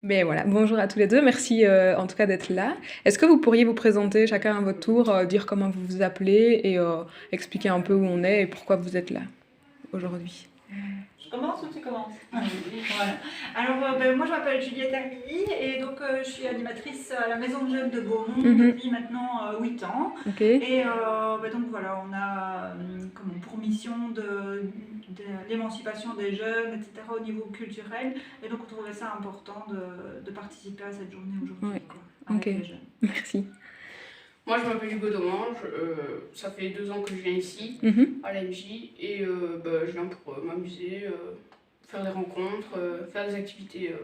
Mais voilà, bonjour à tous les 2, merci, en tout cas d'être là. Est-ce que vous pourriez vous présenter chacun à votre tour, dire comment vous vous appelez et expliquer un peu où on est et pourquoi vous êtes là aujourd'hui? Je commence ou tu commences? Voilà. Alors, moi, je m'appelle Juliette Hermilly et donc je suis animatrice à la Maison de Jeunes de Beaumont depuis maintenant 8 ans. OK. Et donc voilà, on a pour mission de l'émancipation des jeunes, etc., au niveau culturel. Et donc on trouvait ça important de participer à cette journée aujourd'hui, Ouais. quoi, avec OK. les jeunes. Merci. Moi, je m'appelle Hugo Domange, ça fait 2 ans que je viens ici, à l'AMJ, et je viens pour m'amuser, faire des rencontres, faire des activités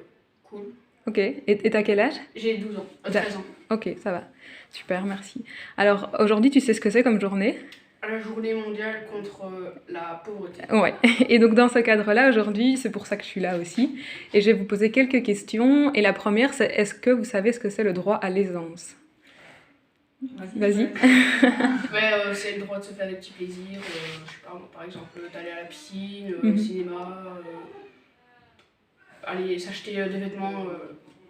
cool. OK. Et tu quel âge? J'ai 12 ans, 13 ans. OK, ça va. Super, merci. Alors, aujourd'hui, tu sais ce que c'est comme journée? La journée mondiale contre la pauvreté. Ouais. Et donc dans ce cadre-là, aujourd'hui, c'est pour ça que je suis là aussi, et je vais vous poser quelques questions. Et la première, c'est est-ce que vous savez ce que c'est le droit à l'aisance? Vas-y. C'est le droit de se faire des petits plaisirs, je sais pas moi, par exemple d'aller à la piscine, au Mhm. cinéma, aller s'acheter des vêtements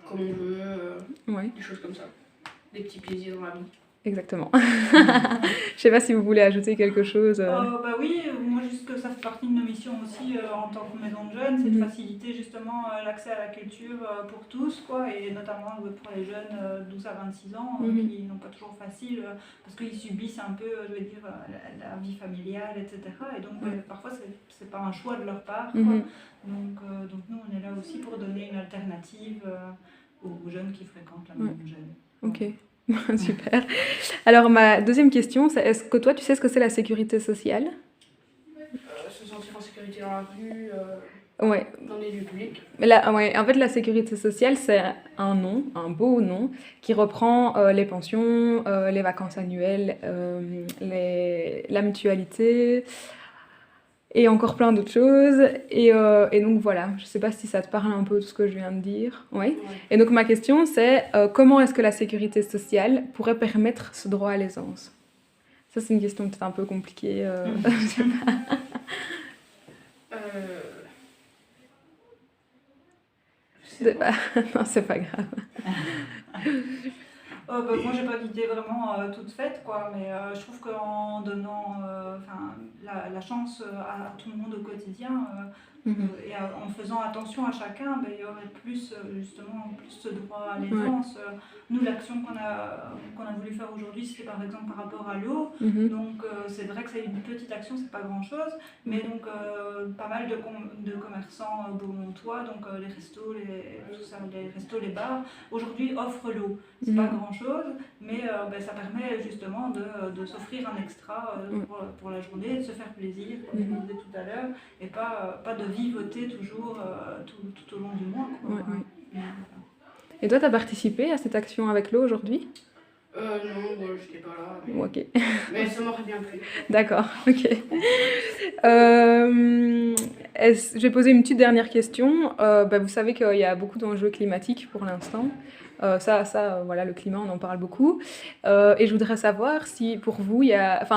comme on veut, Ouais, des choses comme ça. Des petits plaisirs dans la vie. exactement. Je sais pas si vous voulez ajouter quelque chose. Oui, moi juste que ça fait partie de nos missions aussi en tant que maison de jeunes, c'est de faciliter justement l'accès à la culture pour tous, quoi, et notamment pour les jeunes 12 à 26 ans qui n'ont pas toujours facile parce qu'ils subissent un peu, je veux dire, la vie familiale, etc. Et donc parfois c'est pas un choix de leur part, quoi. Donc nous on est là aussi pour donner une alternative aux jeunes qui fréquentent la maison de jeunes. Ok. Super. Alors ma deuxième question, c'est est-ce que toi tu sais ce que c'est la sécurité sociale? Se sentir en sécurité dans la rue, Ouais. dans les lieux publics. Ouais, en fait, la sécurité sociale, c'est un nom, un beau nom, qui reprend les pensions, les vacances annuelles, la mutualité et encore plein d'autres choses. Et donc voilà, je sais pas si ça te parle un peu de ce que je viens de dire. Oui. Ouais. Et donc ma question, c'est comment est-ce que la sécurité sociale pourrait permettre ce droit à l'aisance? Ça, c'est une question peut-être un peu compliquée. Je sais pas. Non, c'est pas grave. Moi, j'ai pas d'idée vraiment toute faite, quoi, mais je trouve qu'en donnant la chance à tout le monde au quotidien et en faisant attention à chacun, il y aurait plus justement plus ce droit à l'aisance. Nous, l'action qu'on a voulu faire aujourd'hui, c'était par exemple par rapport à l'eau. Donc c'est vrai que c'est une petite action, c'est pas grand-chose, mais donc pas mal de commerçants beaumontois, donc les restos, les restos, les bars, aujourd'hui offrent l'eau. C'est pas grand-chose, mais ça permet justement de s'offrir un extra pour la journée, de se faire plaisir, comme je disais tout à l'heure, et pas de vivoter toujours tout au long du mois, quoi. Et toi, tu as participé à cette action avec l'eau aujourd'hui? Non, j'étais pas là. Mais... Ok. Mais ça m'aurait bien plu. D'accord, ok. Je vais poser une petite dernière question. Vous savez qu'il y a beaucoup d'enjeux climatiques pour l'instant. Voilà, le climat, on en parle beaucoup. Et je voudrais savoir si pour vous,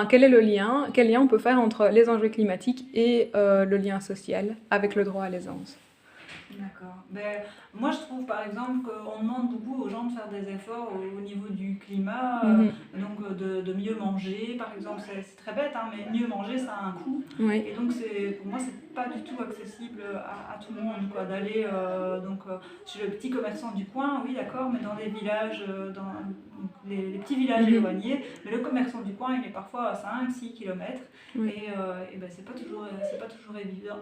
quel est le lien, quel lien on peut faire entre les enjeux climatiques et le lien social avec le droit à l'aisance. D'accord. Moi, je trouve par exemple qu'on demande beaucoup aux gens de faire des efforts au niveau du climat, donc de mieux manger, par exemple. C'est très bête, hein, mais mieux manger, ça a un coût. Oui. Et donc, pour moi, c'est pas du tout accessible à tout le monde, quoi, d'aller chez le petit commerçant du coin, oui, d'accord, mais dans les villages, dans les petits villages éloignés, mais le commerçant du coin, il est parfois à 5-6 km. Et c'est pas toujours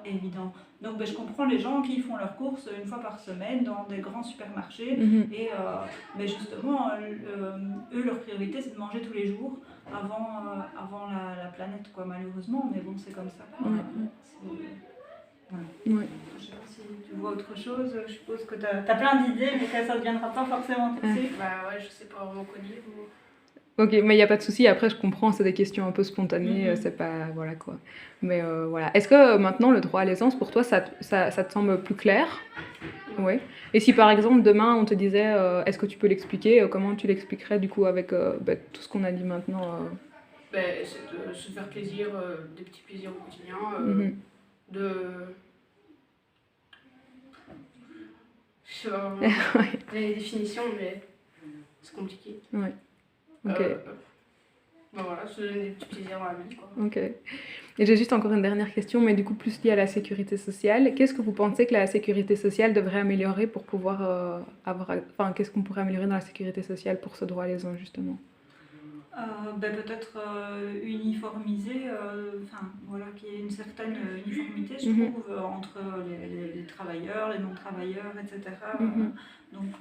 évident. Donc je comprends les gens qui font leurs courses une fois par semaine dans des grands supermarchés. Mais justement, eux, leur priorité, c'est de manger tous les jours avant la planète, quoi, malheureusement. Mais bon, c'est comme ça. Je sais pas si tu vois autre chose. Je suppose que tu as plein d'idées, mais que ça ne viendra pas forcément tout de suite. Je sais pas vraiment quoi dire. Ok, mais il n'y a pas de souci. Après, je comprends, c'est des questions un peu spontanées, c'est pas... Voilà, quoi. Mais voilà. Est-ce que maintenant, le droit à l'aisance, pour toi, ça te semble plus clair? Oui. Et si, par exemple, demain, on te disait, est-ce que tu peux l'expliquer? Comment tu l'expliquerais, du coup, avec tout ce qu'on a dit maintenant C'est de se faire plaisir, des petits plaisirs au quotidien, Je sais pas Ouais. les définitions, mais c'est compliqué. Ouais. Ok. Bah voilà, se donner des petits plaisirs dans la vie, quoi. Ok. Et j'ai juste encore une dernière question, mais du coup plus liée à la sécurité sociale. Qu'est-ce que vous pensez que la sécurité sociale devrait améliorer pour pouvoir avoir... Enfin, qu'est-ce qu'on pourrait améliorer dans la sécurité sociale pour ce droit à les uns, justement? Peut-être uniformiser, enfin voilà, qu'il y ait une certaine uniformité, je Mhm. trouve, entre les travailleurs, les non-travailleurs, etc. Mhm. Donc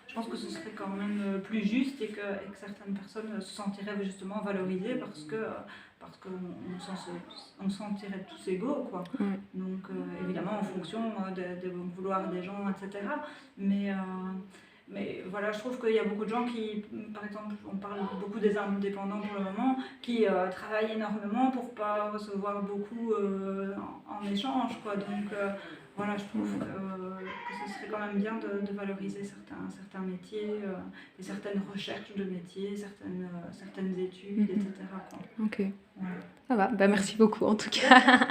je pense que ce serait quand même plus juste et que certaines personnes se sentiraient justement valorisées parce qu'on on se sentirait tous égaux, quoi. Ouais. Donc évidemment en fonction des bons vouloirs des gens, etc. Mais voilà, je trouve qu'il y a beaucoup de gens qui, par exemple, on parle beaucoup des indépendants pour le moment, qui travaillent énormément pour ne pas recevoir beaucoup en échange, quoi. Donc voilà, je trouve que ce serait quand même bien de valoriser certains métiers et certaines recherches de métiers, certaines études, etc., quoi. Ok. Voilà. Ça va. Bah, merci beaucoup en tout cas.